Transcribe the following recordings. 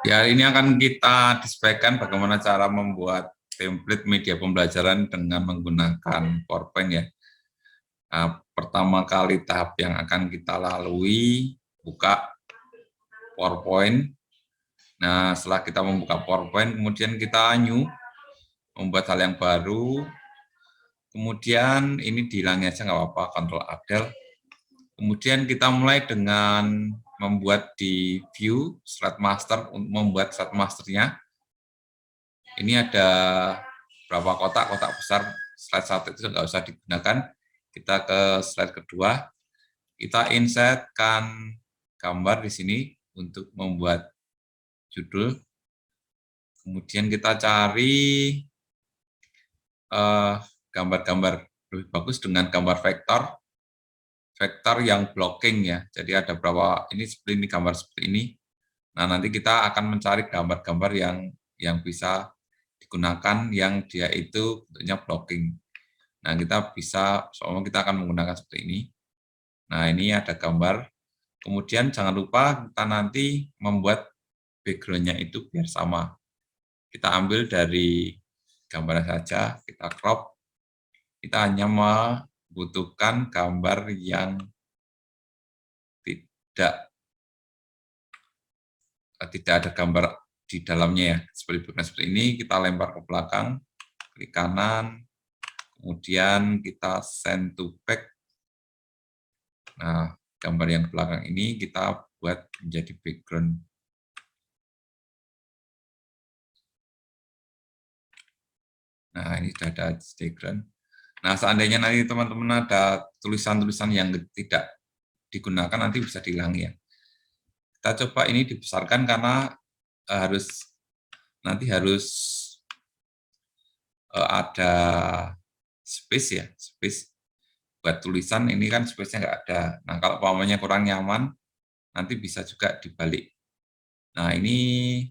Ya, ini akan kita displaykan bagaimana cara membuat template media pembelajaran dengan menggunakan PowerPoint ya. Nah, pertama kali tahap yang akan kita lalui, buka PowerPoint. Nah, setelah kita membuka PowerPoint, kemudian kita new, membuat hal yang baru. Kemudian ini dihilangi aja nggak apa-apa, Ctrl A Del. Kemudian kita mulai dengan membuat di view slide master untuk membuat slide masternya. Ini ada berapa kotak besar, slide 1 itu nggak usah digunakan. Kita ke slide kedua, kita insertkan gambar di sini untuk membuat judul. Kemudian kita cari gambar-gambar lebih bagus dengan gambar vektor yang blocking ya. Jadi ada berapa, ini seperti ini, gambar seperti ini. Nah, nanti kita akan mencari gambar-gambar yang bisa digunakan yang dia itu bentuknya blocking. Nah, kita bisa, soalnya kita akan menggunakan seperti ini. Nah, ini ada gambar. Kemudian jangan lupa kita nanti membuat background-nya itu biar sama. Kita ambil dari gambar saja, kita crop. Kita hanya membutuhkan gambar yang tidak ada gambar di dalamnya ya. Seperti ini, kita lempar ke belakang, klik kanan, kemudian kita send to back. Nah, gambar yang belakang ini kita buat menjadi background. Nah, ini sudah ada background. Nah, seandainya nanti teman-teman ada tulisan-tulisan yang tidak digunakan, nanti bisa dihilangi ya. Kita coba ini dibesarkan karena nanti harus ada space ya, space buat tulisan. Ini kan space-nya nggak ada. Nah, kalau umpamanya kurang nyaman, nanti bisa juga dibalik. Nah, ini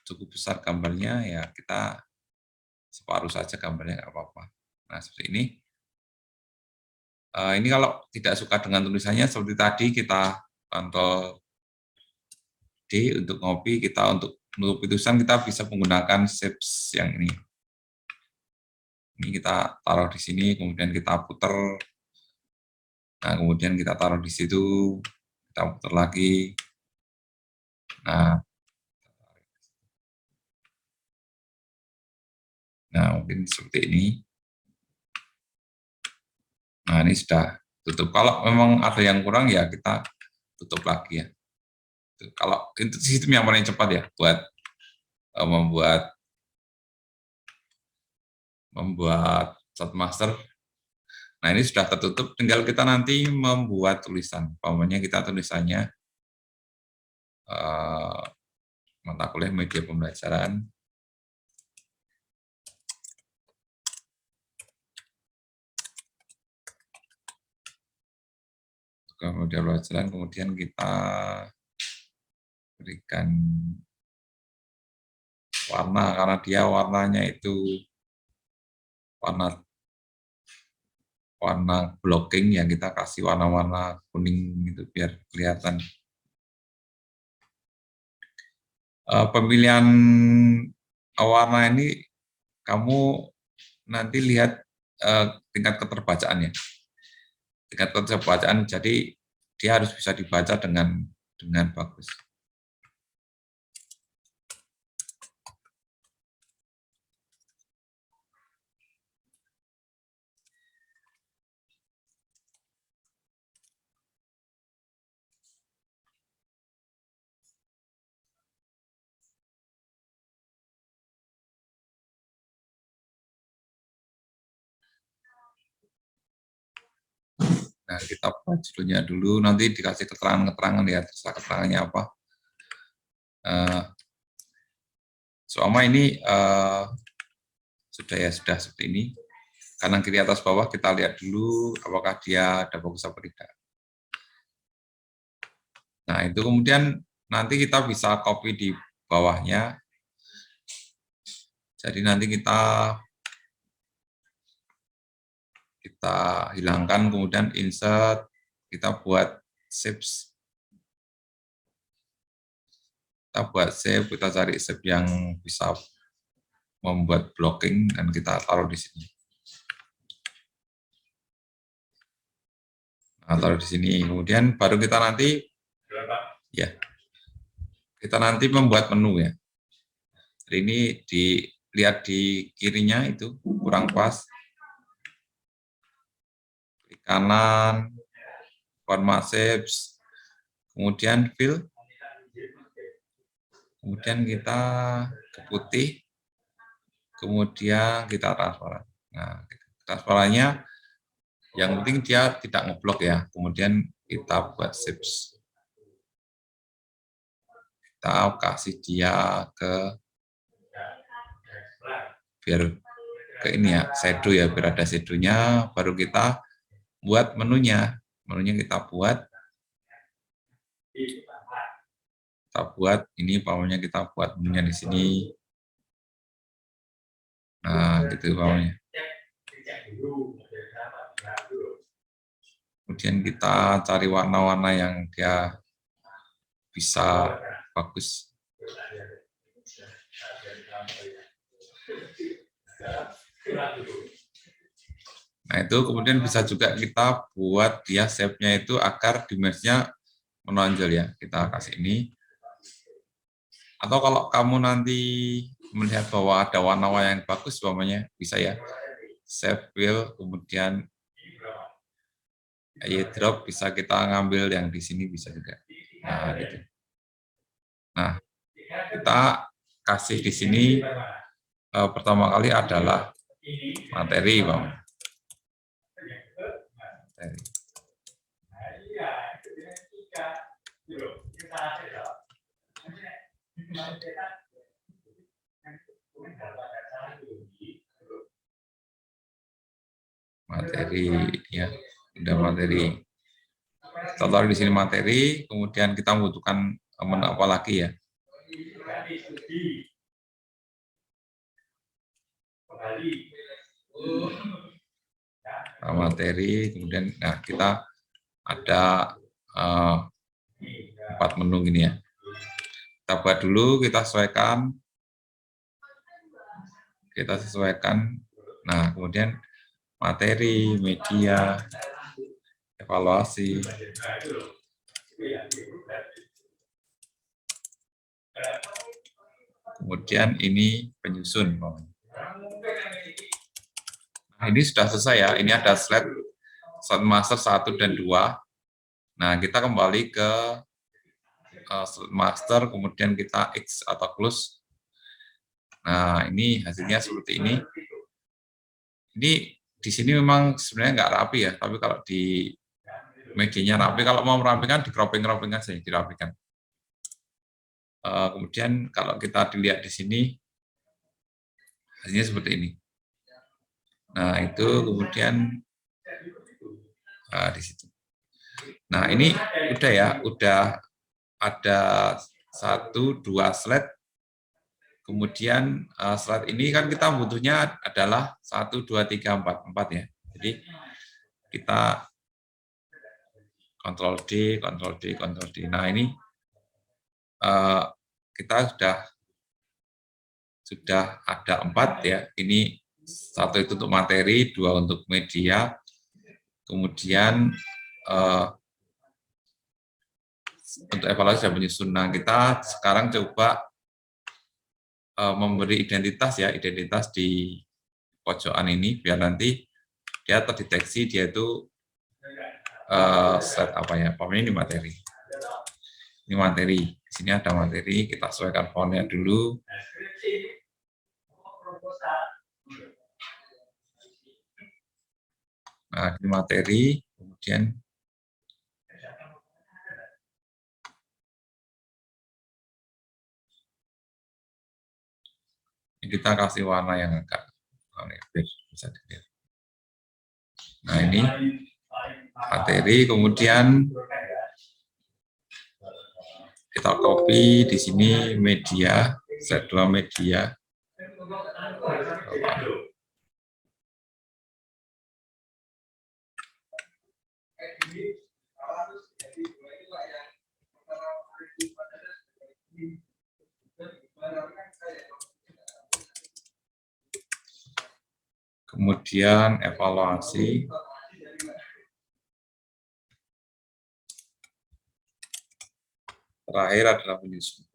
cukup besar gambarnya ya, kita separuh saja gambarnya, nggak apa-apa. Nah, seperti ini. Ini kalau tidak suka dengan tulisannya, seperti tadi kita Ctrl D untuk copy, kita untuk menutup tulisan kita bisa menggunakan shapes yang ini. Ini kita taruh di sini, kemudian kita putar. Nah, kemudian kita taruh di situ, kita putar lagi. Nah, mungkin seperti ini. Nah, ini sudah tutup. Kalau memang ada yang kurang ya kita tutup lagi ya. Kalau itu sistem yang paling cepat ya buat membuat slide master. Nah, ini sudah tertutup, tinggal kita nanti membuat tulisan. Umpamanya kita tulisannya mata kuliah media pembelajaran. Media pembelajaran, kemudian kita berikan warna, karena dia warnanya itu warna blocking ya, kita kasih warna-warna kuning itu biar kelihatan. Pemilihan warna ini kamu nanti lihat tingkat keterbacaannya. Tingkat keterbacaan, jadi dia harus bisa dibaca dengan bagus. Nah, kita buat judulnya dulu, nanti dikasih keterangan-keterangan ya, terserah keterangannya apa. Selama ini sudah seperti ini. Kanan kiri atas bawah kita lihat dulu apakah dia ada bagus apa tidak. Nah, itu kemudian nanti kita bisa copy di bawahnya. Jadi nanti kita hilangkan, kemudian insert, kita buat shapes. Kita buat shape, kita cari shape yang bisa membuat blocking dan kita taruh di sini. Nah, taruh di sini. Kemudian baru kita nanti membuat menu ya. Jadi ini dilihat di kirinya itu kurang pas. Klik kanan, format shapes, kemudian fill. Kemudian kita ke putih, kemudian kita transparan. Nah, transparannya yang penting dia tidak ngeblok ya. Kemudian kita buat shapes. Kita kasih dia biar ke ini ya, shadow ya, biar ada shadownya. Baru kita buat menunya. Menunya kita buat ini, pokoknya kita buat menunya di sini. Nah, gitu pokoknya. Kemudian kita cari warna-warna yang dia bisa bagus. Nah, itu kemudian bisa juga kita buat dia shape-nya itu agar dimensinya menonjol ya. Kita kasih ini. Atau kalau kamu nanti melihat bahwa ada warna-warna yang bagus, umpamanya bisa ya, save fill, kemudian drop bisa kita ngambil yang di sini bisa juga. Nah, gitu. Nah, kita kasih di sini pertama kali adalah materi, Bang. Materi. Materi ya, udah materi. Kita taruh di sini materi, kemudian kita membutuhkan menu apa lagi ya? Nah, materi, kemudian nah kita ada 4 menu gini ya. Kita buat dulu, kita sesuaikan. Nah, kemudian materi, media, evaluasi. Kemudian ini penyusun. Nah, ini sudah selesai ya. Ini ada slide master 1 dan 2. Nah, kita kembali ke slide master, kemudian kita X atau close. Nah, ini hasilnya seperti ini. Ini di sini memang sebenarnya nggak rapi ya, tapi kalau di medianya rapi. Kalau mau merapikan, di cropping saja, dirapikan. Kemudian kalau kita dilihat di sini, hasilnya seperti ini. Nah, itu kemudian di situ. Nah, ini udah ya, udah ada 1, 2 slide. Kemudian slide ini kan kita butuhnya adalah 1, 2, 3, 4 ya. Jadi kita Ctrl D, Ctrl D, Ctrl D. Nah, ini kita sudah ada 4 ya. Ini 1 itu untuk materi, 2 untuk media, kemudian untuk evaluasi dan penyusun. Nah, kita sekarang coba memberi identitas ya, identitas di pojokan ini biar nanti dia terdeteksi dia itu set apa ya, pokoknya ini materi. Ini materi. Di sini ada materi, kita sesuaikan fontnya dulu. Nah, ini materi, kemudian kita kasih warna yang agak bisa dilihat. Nah, ini materi, kemudian kita copy di sini media, set 2 media. kemudian evaluasi, terakhir adalah penyusun.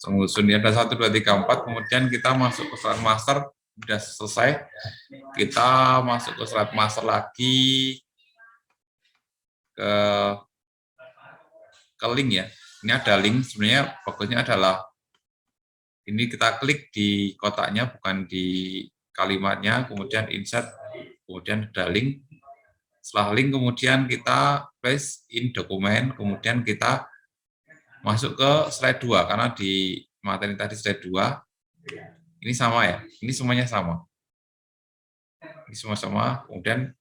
Menyusun ya, ada 1, 2, 3, 4, kemudian kita masuk ke slide master, sudah selesai. Kita masuk ke slide master lagi, ke link ya. Ini ada link, sebenarnya bagusnya adalah ini kita klik di kotaknya, bukan di kalimatnya, kemudian insert, kemudian ada link. Setelah link, kemudian kita paste in dokumen, kemudian kita masuk ke slide 2, karena di materi tadi slide 2, ini sama ya, ini semuanya sama. Ini semua sama, kemudian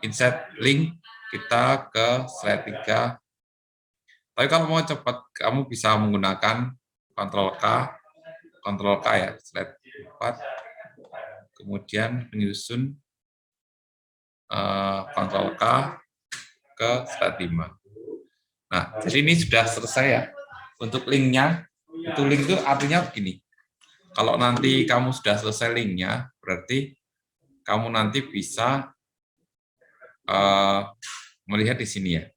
insert link, kita ke slide 3. Tapi kalau mau cepat, kamu bisa menggunakan Ctrl K ya, slide 4, kemudian menyusun Ctrl K ke slide 5. Nah, jadi ini sudah selesai ya. Untuk linknya, link itu artinya begini. Kalau nanti kamu sudah selesai linknya, berarti kamu nanti bisa melihat di sini ya.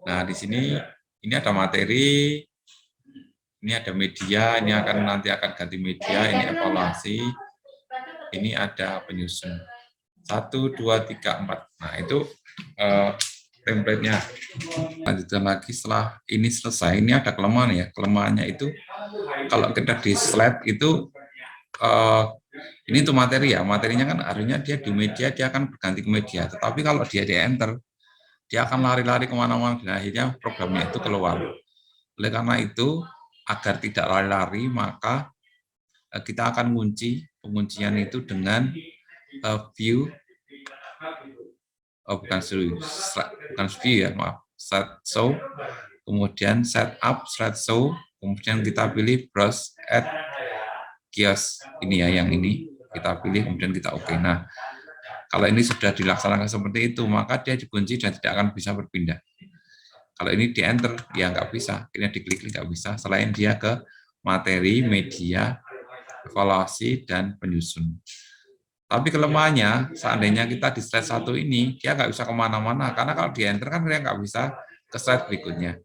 Nah, di sini ini ada materi, ini ada media, ini nanti akan ganti media, ini evaluasi, ini ada penyusun. 1, 2, 3, 4. Nah, itu template-nya. Lanjutkan lagi setelah ini selesai, ini ada kelemahan ya. Kelemahannya itu kalau kita di slide itu ini untuk materi ya. Materinya kan harusnya dia di media, dia akan berganti ke media. Tetapi kalau dia di enter, dia akan lari-lari kemana-mana dan akhirnya programnya itu keluar. Oleh karena itu, agar tidak lari-lari, maka kita akan penguncian itu dengan view, bukan view ya, maaf, slide show, kemudian setup slide show, kemudian kita pilih browse add kiosk, ini ya, yang ini kita pilih, kemudian kita oke. Nah, kalau ini sudah dilaksanakan seperti itu, maka dia dikunci dan tidak akan bisa berpindah. Kalau ini di enter, ya nggak bisa, ini diklik nggak bisa, selain dia ke materi, media, evaluasi, dan penyusun. Tapi kelemahannya, seandainya kita di slide 1 ini, dia nggak bisa kemana-mana, karena kalau di enter kan dia nggak bisa ke slide berikutnya.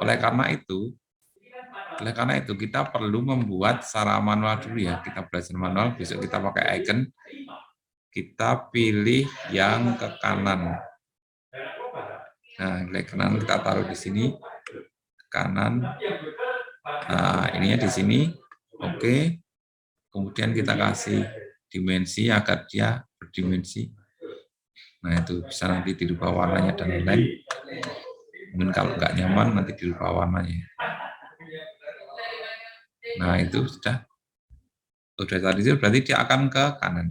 Oleh karena itu kita perlu membuat secara manual dulu ya, kita belajar manual, besok kita pakai icon, kita pilih yang ke kanan. Nah, klik kanan kita taruh di sini, ke kanan. Nah, ininya di sini, oke. Kemudian kita kasih dimensi agar dia berdimensi. Nah, itu bisa nanti dirubah warnanya dan lain-lain. Mungkin kalau nggak nyaman nanti dirubah warnanya. Nah, itu sudah tadi itu berarti dia akan ke kanan.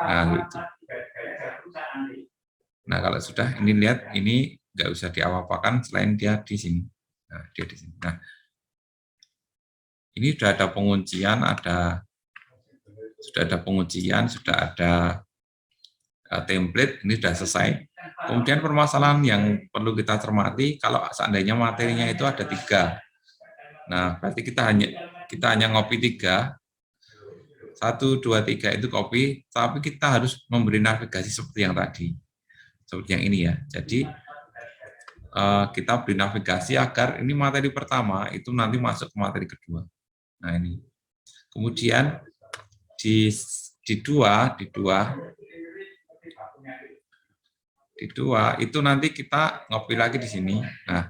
Nah, itu. Nah, kalau sudah ini lihat, ini nggak usah diapa-apakan selain dia di sini. Nah, dia di sini. Nah, ini sudah ada penguncian, sudah ada template, ini sudah selesai. Kemudian permasalahan yang perlu kita cermati, kalau seandainya materinya itu ada 3. Nah, berarti kita hanya ngopi 3. 1, 2, 3 itu copy, tapi kita harus memberi navigasi seperti yang tadi. Seperti yang ini ya. Jadi kita beri navigasi agar ini materi pertama itu nanti masuk ke materi kedua. Nah, ini. Kemudian di dua itu nanti kita ngopi lagi di sini. Nah,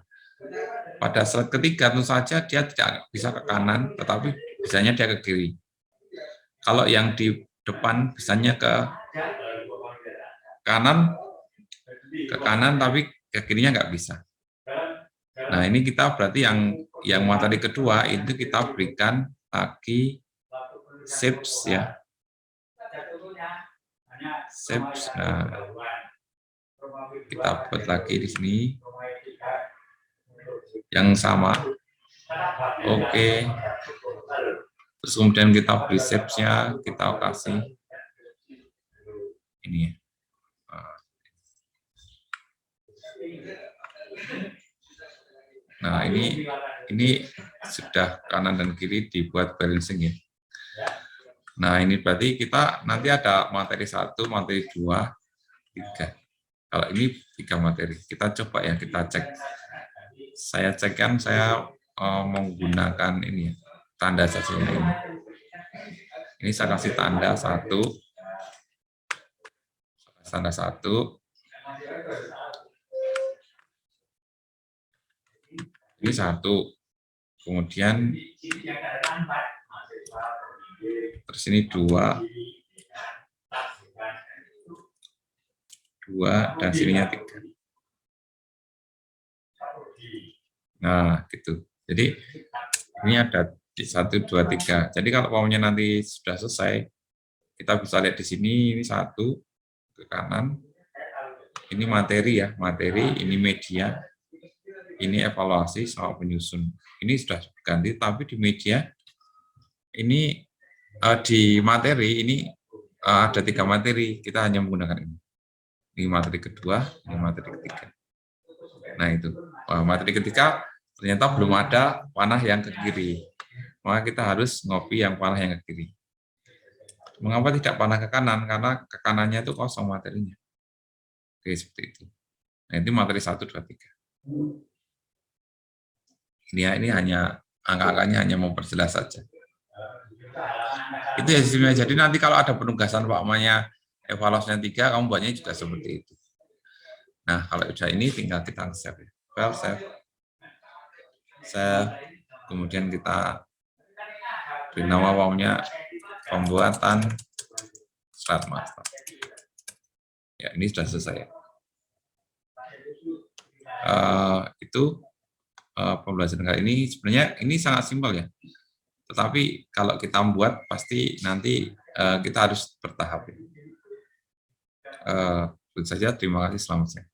pada slide ketiga tentu saja dia tidak bisa ke kanan, tetapi bisanya dia ke kiri. Kalau yang di depan bisanya ke kanan, tapi ke kirinya nggak bisa. Nah, ini kita berarti yang materi kedua itu kita berikan lagi shapes ya. Shapes. Nah, kita buat lagi di sini yang sama. Oke. Terus kemudian kita beri shapes-nya, kita kasih ini ya. Nah, ini sudah kanan dan kiri dibuat balancing ya. Nah, ini berarti kita nanti ada materi 1, materi 2, 3. Kalau ini 3 materi. Kita coba ya, kita cek. Saya cekkan, saya menggunakan ini ya, tanda saja ini. Ini saya kasih tanda 1. Tanda 1. Ini 1. Kemudian terus ini 2, dan sininya 3. Nah, gitu. Jadi ini ada 1, 2, 3. Jadi kalau maunya nanti sudah selesai, kita bisa lihat di sini, ini 1 ke kanan, ini materi ya, materi, ini media, ini evaluasi sama penyusun. Ini sudah ganti, tapi di media ini di materi ini ada 3 materi, kita hanya menggunakan ini. Ini materi kedua, ini materi ketiga. Nah itu, materi ketiga ternyata belum ada panah yang ke kiri, maka kita harus ngopi yang panah yang ke kiri. Mengapa tidak panah ke kanan? Karena ke kanannya itu kosong materinya. Oke, seperti itu. Nah itu materi 1, 2, 3. Ini hanya angka-angkanya hanya memperjelas saja. Itu ya sistemnya. Jadi nanti kalau ada penugasan Pak Manya evaluasinya 3, kamu buatnya juga seperti itu. Nah, kalau sudah ini tinggal kita save. File save. Save. Kemudian kita beri nama maunya pembuatan start master. Ya, ini sudah selesai. Itu pembelajaran kali ini sebenarnya ini sangat simpel ya. Tetapi kalau kita membuat pasti nanti kita harus bertahap. Itu saja. Terima kasih. Selamat siang.